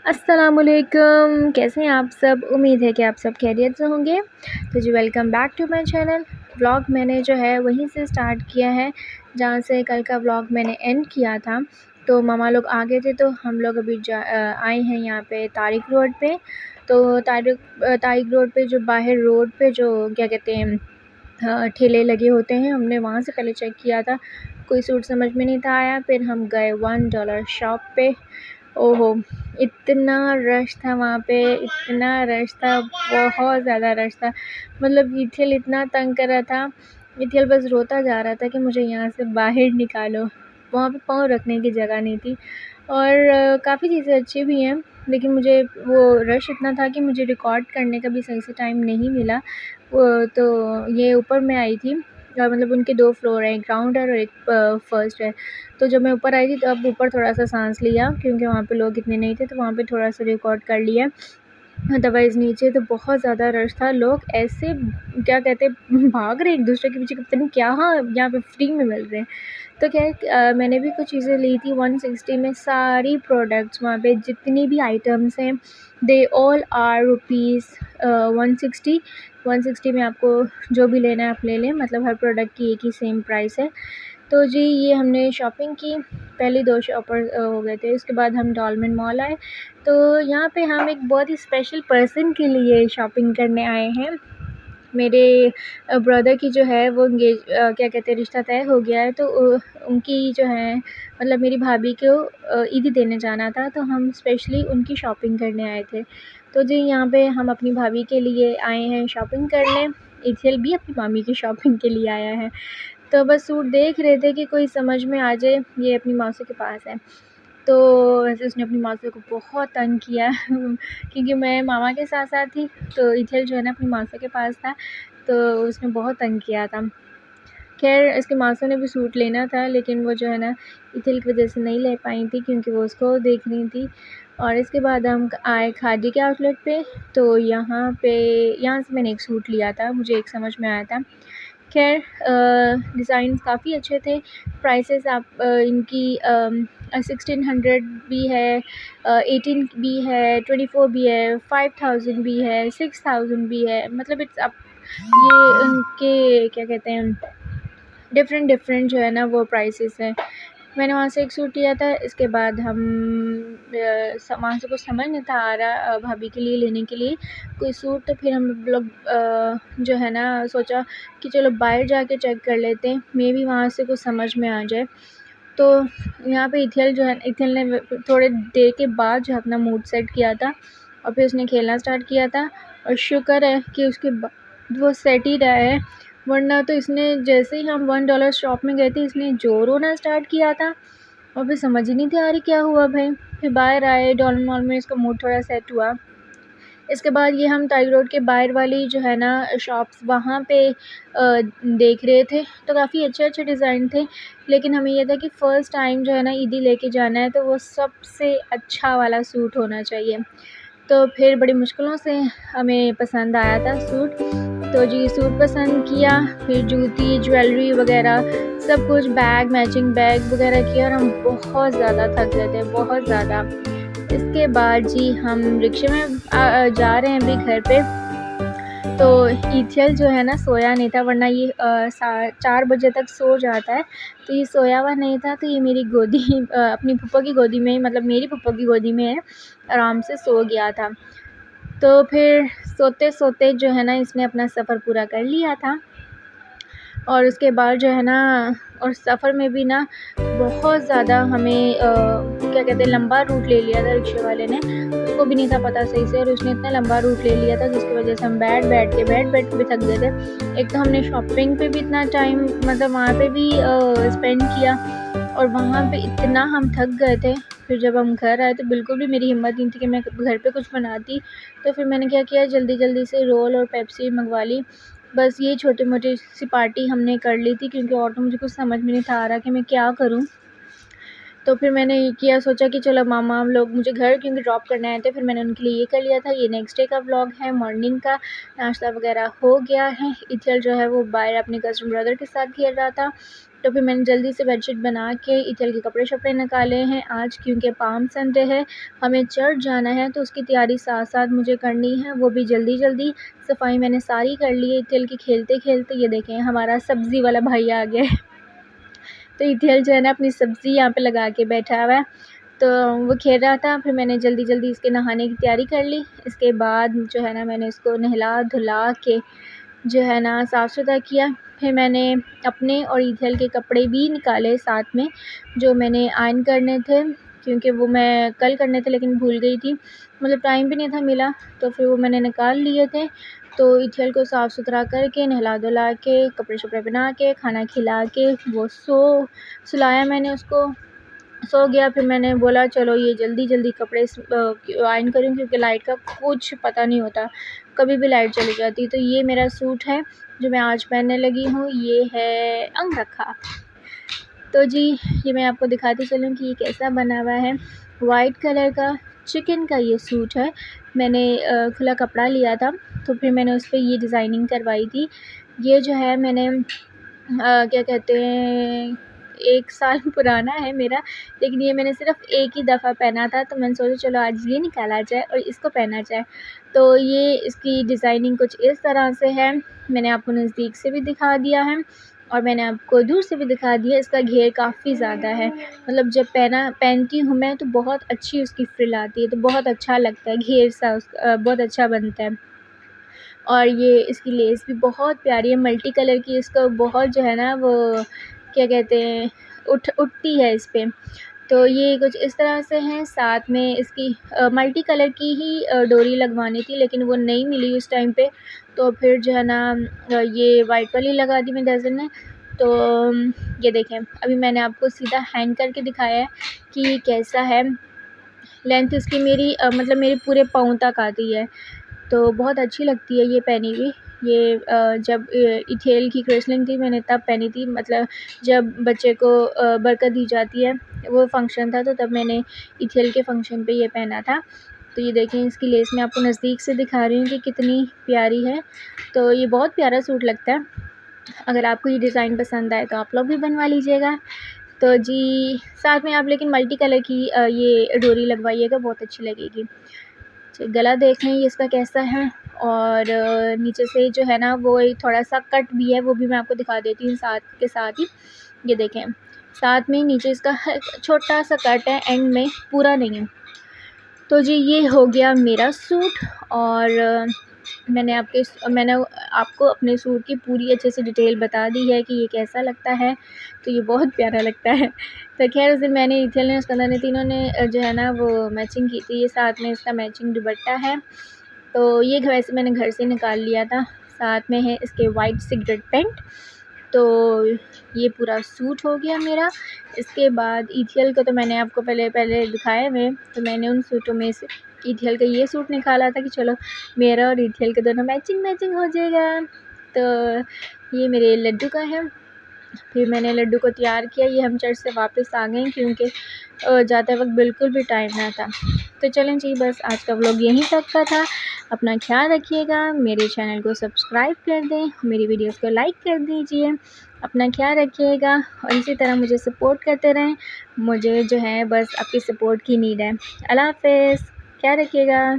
अस्सलामुअलैकुम, कैसे हैं आप सब? उम्मीद है कि आप सब खैरियत से होंगे। तो जी welcome back to my channel. Vlog मैंने जो है वहीं से स्टार्ट किया है जहाँ से कल का व्लॉग मैंने एंड किया था। तो मामा लोग आ गए थे तो हम लोग अभी आए हैं यहाँ पे तारिक रोड पे। तो तारिक रोड पे जो बाहर रोड पे जो क्या कहते हैं ठेले लगे होते हैं, हमने वहाँ से पहले चेक किया था। कोई सूट समझ में नहीं था आया, फिर हम गए $1 शॉप पे। ओहो! इतना रश था वहाँ पे, इतना रश था, बहुत ज़्यादा रश था। मतलब इथिल इतना तंग कर रहा था, इथिल बस रोता जा रहा था कि मुझे यहाँ से बाहर निकालो। वहाँ पे पाँव रखने की जगह नहीं थी और काफ़ी चीज़ें अच्छी भी हैं, लेकिन मुझे वो रश इतना था कि मुझे रिकॉर्ड करने का भी सही से टाइम नहीं मिला। तो ये ऊपर मैं आई थी, मतलब उनके 2 फ्लोर हैं, एक ग्राउंड है और एक फर्स्ट है। तो जब मैं ऊपर आई थी तो अब ऊपर थोड़ा-सा साँस लिया क्योंकि वहाँ पे लोग इतने नहीं थे, तो वहाँ पे थोड़ा-सा रिकॉर्ड कर लिया। अदरवाइज़ नीचे तो बहुत ज़्यादा रश था। लोग ऐसे क्या कहते हैं भाग रहे हैं एक-दूसरे के पीछे, पता नहीं क्या, हाँ, यहाँ पे फ्री में मिल रहे हैं। तो क्या है मैंने भी कुछ चीज़ें ली थी 160 में, सारी प्रोडक्ट्स वहाँ पे जितनी भी आइटम्स हैं दे ऑल आर रुपीज़ 160। 160 में आपको जो भी लेना है आप ले लें, मतलब हर प्रोडक्ट की एक ही सेम प्राइस है। तो जी ये हमने शॉपिंग की, पहली 2 शॉपर हो गए थे, उसके बाद हम डॉलमेन मॉल आए। तो यहाँ पे हम एक बहुत ही स्पेशल पर्सन के लिए शॉपिंग करने आए हैं। मेरे ब्रदर की जो है वो क्या कहते हैं रिश्ता तय हो गया है, तो उनकी जो है मतलब मेरी भाभी को ईदी देने जाना था, तो हम स्पेशली उनकी शॉपिंग करने आए थे। तो जी यहाँ पे हम अपनी भाभी के लिए आए हैं शॉपिंग करने। इथिल भी अपनी मामी की शॉपिंग के लिए आया है। तो बस सूट देख रहे थे कि कोई समझ में आ जाए। ये अपनी मौसी के पास है। तो वैसे उसने अपनी मौसी को बहुत तंग किया क्योंकि मैं मामा के साथ-साथ थी, तो इथिल जो है ना अपनी मौसी के पास था, तो उसने बहुत तंग किया था। ख़ैर इसकी मौसी ने भी सूट लेना था, लेकिन वो जो है ना इथिल की वज़ह से नहीं ले पाई थी क्योंकि वो उसको देख रही थी। और इसके बाद हम आए खादी के आउटलेट पे, तो यहाँ से मैंने एक सूट लिया था, मुझे एक समझ में आया था। ख़ैर डिज़ाइन्स काफ़ी अच्छे थे। प्राइसेस आप इनकी 1600 भी है, 18 भी है, 24 भी है, 5000 भी है, 6000 भी है, मतलब इट्स अप। ये उनके क्या कहते हैं डिफ़रेंट जो है ना वो प्राइसेस हैं। मैंने वहाँ से एक सूट लिया था, इसके बाद हम वहाँ से कुछ समझ नहीं था आ रहा भाभी के लिए लेने के लिए कोई सूट, तो फिर हम लोग जो है ना सोचा कि चलो बाहर जाके चेक कर लेते हैं, मेबी वहाँ से कुछ समझ में आ जाए। तो यहाँ पे इथिल ने थोड़े देर के बाद जो अपना मूड सेट किया था और फिर उसने खेलना स्टार्ट किया था, और शुक्र है कि उसके बाद वो सेट ही रहा है, वरना तो इसने जैसे ही हम $1 शॉप में गए थे इसने ज़ोर रोना स्टार्ट किया था और फिर समझ ही नहीं थी आ रही क्या हुआ भाई। फिर बाहर आए डॉलर मॉल में, इसका मूड थोड़ा सेट हुआ। इसके बाद ये हम टाइगर रोड के बाहर वाली जो है ना शॉप्स वहाँ पे देख रहे थे, तो काफ़ी अच्छे डिज़ाइन थे, लेकिन हमें ये था कि फ़र्स्ट टाइम जो है ना ईदी लेके जाना है तो वो सबसे अच्छा वाला सूट होना चाहिए। तो फिर बड़ी मुश्किलों से हमें पसंद आया था सूट। तो जी सूट पसंद किया, फिर जूती, ज्वेलरी वग़ैरह सब कुछ, बैग, मैचिंग बैग वग़ैरह किया और हम बहुत ज़्यादा थक गए थे, बहुत ज़्यादा। इसके बाद जी हम रिक्शे में जा रहे हैं अभी घर पे। तो इथियल जो है ना सोया नहीं था, वरना ये 4 बजे तक सो जाता है, तो ये सोया हुआ नहीं था, तो ये मेरी गोदी अपनी फूफा की गोदी में, मतलब मेरी फूफा की गोदी में है, आराम से सो गया था। तो फिर सोते-सोते जो है ना इसने अपना सफ़र पूरा कर लिया था। और उसके बाद जो है ना, और सफ़र में भी ना बहुत ज़्यादा हमें क्या कहते हैं लंबा रूट ले लिया था रिक्शे वाले ने, उसको भी नहीं था पता सही से, और उसने इतना लंबा रूट ले लिया था जिसकी वजह से हम बैठ के भी थक गए थे। एक तो हमने शॉपिंग पे भी इतना टाइम, मतलब वहाँ पे भी स्पेंड किया, और वहाँ पे इतना हम थक गए थे। फिर जब हम घर आए तो बिल्कुल भी मेरी हिम्मत नहीं थी कि मैं घर पे कुछ बनाती, तो फिर मैंने क्या किया, जल्दी से रोल और पेप्सी मंगवा ली। बस ये छोटी-मोटी सी पार्टी हमने कर ली थी क्योंकि और तो मुझे कुछ समझ में नहीं था आ रहा कि मैं क्या करूँ। तो फिर मैंने ये किया, सोचा कि चलो मामा हम लोग मुझे घर क्योंकि ड्रॉप करने आए थे, फिर मैंने उनके लिए ये कर लिया था। ये नेक्स्ट डे का व्लॉग है, मॉर्निंग का नाश्ता वगैरह हो गया है। इथियल जो है वो बाहर अपने कज़न ब्रदर के साथ खेल रहा था। तो फिर मैंने जल्दी से बेडशीट बना के इथेल के कपड़े शपड़े निकाले हैं आज, क्योंकि पाम संडे है, हमें चर्च जाना है, तो उसकी तैयारी साथ साथ मुझे करनी है, वो भी जल्दी जल्दी। सफाई मैंने सारी कर ली है इथेल की खेलते खेलते। ये देखें हमारा सब्ज़ी वाला भाई आ गया है। तो इथेल जो है ना अपनी सब्ज़ी यहाँ पे लगा के बैठा हुआ है, तो वो खेल रहा था। फिर मैंने जल्दी जल्दी इसके नहाने की तैयारी कर ली। इसके बाद जो है ना मैंने इसको नहला धुला के जो है ना साफ़ सुथरा किया। फिर मैंने अपने और इथेल के कपड़े भी निकाले साथ में, जो मैंने आयरन करने थे, क्योंकि वो मैं कल करने थे लेकिन भूल गई थी, मतलब टाइम भी नहीं था मिला, तो फिर वो मैंने निकाल लिए थे। तो इथेल को साफ़ सुथरा करके नहला धुला के कपड़े शपड़े बना के खाना खिला के वो सुलाया मैंने उसको, सो गया। फिर मैंने बोला चलो ये जल्दी जल्दी कपड़े आयरन करूँ, क्योंकि लाइट का कुछ पता नहीं होता, कभी भी लाइट चली जाती। तो ये मेरा सूट है जो मैं आज पहनने लगी हूँ, ये है अंगरखा। तो जी ये मैं आपको दिखाती चलूँ कि ये कैसा बना हुआ है। वाइट कलर का चिकन का ये सूट है। मैंने खुला कपड़ा लिया था, तो फिर मैंने उस पर ये डिज़ाइनिंग करवाई थी। ये जो है मैंने क्या कहते हैं 1 साल पुराना है मेरा, लेकिन ये मैंने सिर्फ़ एक ही दफ़ा पहना था, तो मैंने सोचा चलो आज ये निकाला जाए और इसको पहना जाए। तो ये इसकी डिज़ाइनिंग कुछ इस तरह से है। मैंने आपको नज़दीक से भी दिखा दिया है और मैंने आपको दूर से भी दिखा दिया। इसका घेर काफ़ी ज़्यादा है, मतलब जब पहनती हूँ मैं तो बहुत अच्छी उसकी फ्रिल आती है, तो बहुत अच्छा लगता है, घेर सा उसका बहुत अच्छा बनता है। और ये इसकी लेस भी बहुत प्यारी है, मल्टी कलर की, इसका बहुत जो है ना वो क्या कहते हैं उठती है इस पे। तो ये कुछ इस तरह से है। साथ में इसकी मल्टी कलर की ही डोरी लगवानी थी, लेकिन वो नहीं मिली उस टाइम पे, तो फिर जो है ना ये वाइट वाली लगा दी मेरे कज़न ने। तो ये देखें अभी मैंने आपको सीधा हैंग करके दिखाया है कि कैसा है। लेंथ इसकी मेरी मतलब मेरे पूरे पाँव तक आती है, तो बहुत अच्छी लगती है ये पहनी हुई। ये जब इथेल की क्रिसलिंग थी मैंने तब पहनी थी, मतलब जब बच्चे को बरकत दी जाती है, वो फ़ंक्शन था, तो तब मैंने इथेल के फ़ंक्शन पे ये पहना था। तो ये देखें इसकी लेस मैं आपको नज़दीक से दिखा रही हूँ कि कितनी प्यारी है। तो ये बहुत प्यारा सूट लगता है। अगर आपको ये डिज़ाइन पसंद आए तो आप लोग भी बनवा लीजिएगा। तो जी साथ में आप लेकिन मल्टी कलर की ये डोरी लगवाइएगा, बहुत अच्छी लगेगी। गला देख लें ये इसका कैसा है, और नीचे से जो है ना वो थोड़ा-सा कट भी है, वो भी मैं आपको दिखा देती हूँ साथ के साथ ही। ये देखें, साथ में नीचे इसका छोटा-सा कट है, एंड में पूरा नहीं है। तो जी ये हो गया मेरा सूट, और मैंने आपको अपने सूट की पूरी अच्छे से डिटेल बता दी है कि ये कैसा लगता है, तो ये बहुत प्यारा लगता है। तो ख़ैर उस दिन मैंने इथेल ने स्कंदर ने तीनों ने जो है ना वो मैचिंग की थी, ये साथ में इसका मैचिंग दुपट्टा है। तो ये वैसे मैंने घर से निकाल लिया था। साथ में है इसके वाइट सिगरेट पैंट। तो ये पूरा सूट हो गया मेरा। इसके बाद इथियल का तो मैंने आपको पहले दिखाए हुए, तो मैंने उन सूटों में से इथियल का ये सूट निकाला था कि चलो मेरा और इथियल का दोनों मैचिंग हो जाएगा। तो ये मेरे लड्डू का है। फिर मैंने लड्डू को तैयार किया, ये हम चर्च से वापस आ गए क्योंकि जाते वक्त बिल्कुल भी टाइम ना था। तो चलें जी बस आज का व्लॉग यहीं तक का था। अपना ख्याल रखिएगा, मेरे चैनल को सब्सक्राइब कर दें, मेरी वीडियोस को लाइक कर दीजिए। अपना ख्याल रखिएगा और इसी तरह मुझे सपोर्ट करते रहें। मुझे जो है बस आपकी सपोर्ट की नीड है। अल्लाह हाफ़िज़, ख्याल रखिएगा।